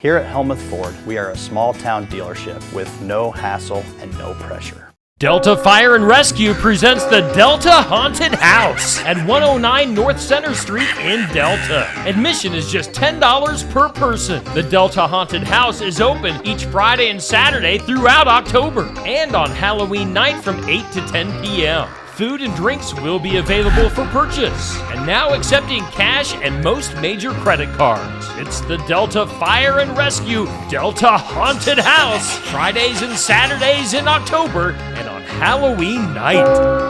Here at Helmuth Ford, we are a small-town dealership with no hassle and no pressure. Delta Fire and Rescue presents the Delta Haunted House at 109 North Center Street in Delta. Admission is just $10 per person. The Delta Haunted House is open each Friday and Saturday throughout October and on Halloween night from 8 to 10 p.m. Food and drinks will be available for purchase and now accepting cash and most major credit cards. It's the Delta Fire and Rescue Delta Haunted House, Fridays and Saturdays in October and on Halloween night.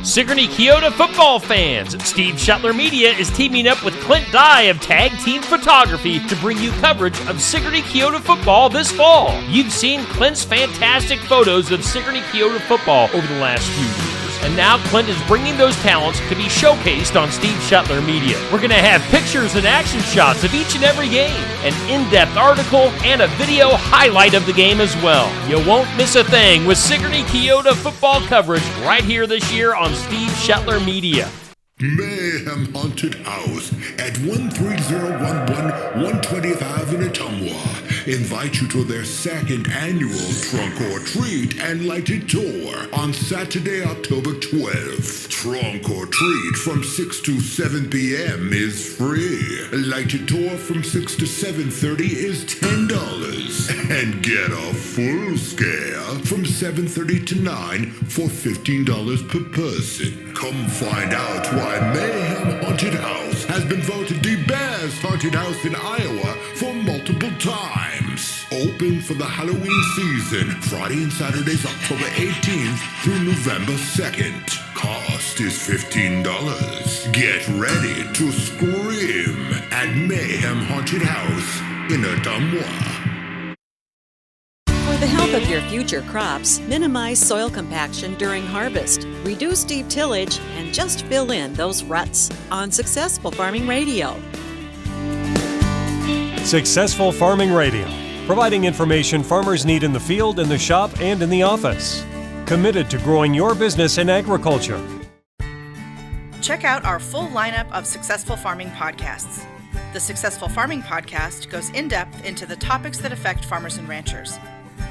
Sigourney Keota football fans, Steve Shetler Media is teaming up with Clint Dye of Tag Team Photography to bring you coverage of Sigourney Keota football this fall. You've seen Clint's fantastic photos of Sigourney Keota football over the last few years. And now Clint is bringing those talents to be showcased on Steve Shetler Media. We're going to have pictures and action shots of each and every game, an in-depth article, and a video highlight of the game as well. You won't miss a thing with Sigourney Keota football coverage right here this year on Steve Shetler Media. Mayhem Haunted House at 13011 120th Ave in Ottumwa invite you to their second annual Trunk or Treat and Lighted Tour on Saturday, October 12th. Trunk or Treat from 6 to 7 p.m. is free. Lighted Tour from 6 to 7:30 is $10. And get a full scale from 7:30 to 9 for $15 per person. Come find out why Mayhem Haunted House has been voted the best haunted house in Iowa for multiple times. Open for the Halloween season, Friday and Saturdays, October 18th through November 2nd. Cost is $15. Get ready to scream at Mayhem Haunted House in Ottumwa. For the health of your future crops, minimize soil compaction during harvest, reduce deep tillage, and just fill in those ruts on Successful Farming Radio. Successful Farming Radio, providing information farmers need in the field, in the shop, and in the office. Committed to growing your business in agriculture. Check out our full lineup of Successful Farming podcasts. The Successful Farming podcast goes in-depth into the topics that affect farmers and ranchers.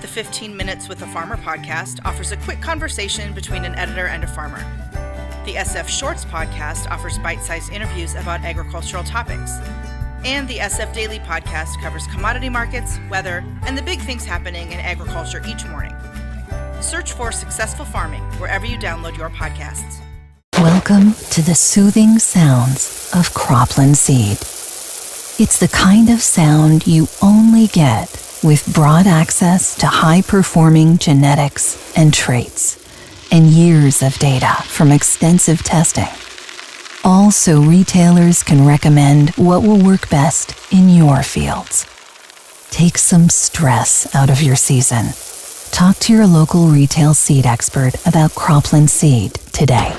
The 15 Minutes with a Farmer podcast offers a quick conversation between an editor and a farmer. The SF Shorts podcast offers bite-sized interviews about agricultural topics. And the SF Daily podcast covers commodity markets, weather, and the big things happening in agriculture each morning. Search for Successful Farming wherever you download your podcasts. Welcome to the soothing sounds of cropland seed. It's the kind of sound you only get with broad access to high-performing genetics and traits, and years of data from extensive testing. Also, retailers can recommend what will work best in your fields. Take some stress out of your season. Talk to your local retail seed expert about cropland seed today.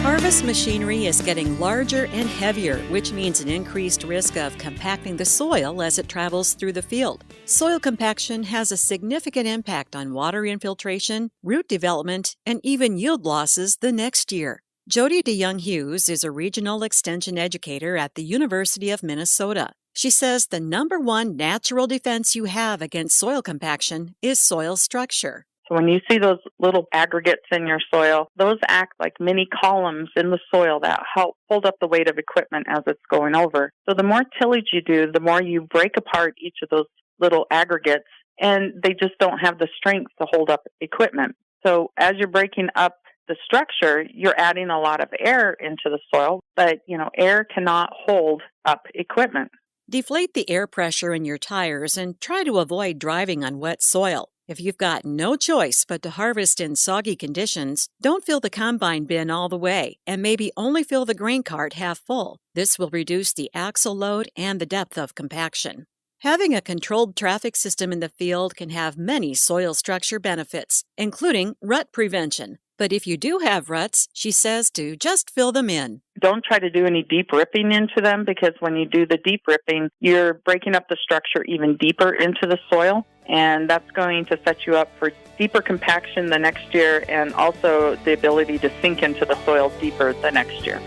Harvest machinery is getting larger and heavier, which means an increased risk of compacting the soil as it travels through the field. Soil compaction has a significant impact on water infiltration, root development, and even yield losses the next year. Jody DeYoung-Hughes is a regional extension educator at the University of Minnesota. She says the number one natural defense you have against soil compaction is soil structure. So when you see those little aggregates in your soil, those act like mini columns in the soil that help hold up the weight of equipment as it's going over. So the more tillage you do, the more you break apart each of those little aggregates, and they just don't have the strength to hold up equipment. So as you're breaking up the structure, you're adding a lot of air into the soil, but air cannot hold up equipment. Deflate the air pressure in your tires and try to avoid driving on wet soil. If you've got no choice but to harvest in soggy conditions, don't fill the combine bin all the way and maybe only fill the grain cart half full. This will reduce the axle load and the depth of compaction. Having a controlled traffic system in the field can have many soil structure benefits, including rut prevention. But if you do have ruts, she says to just fill them in. Don't try to do any deep ripping into them, because when you do the deep ripping, you're breaking up the structure even deeper into the soil, and that's going to set you up for deeper compaction the next year and also the ability to sink into the soil deeper the next year.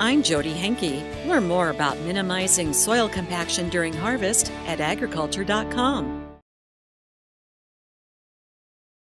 I'm Jody Henke. Learn more about minimizing soil compaction during harvest at agriculture.com.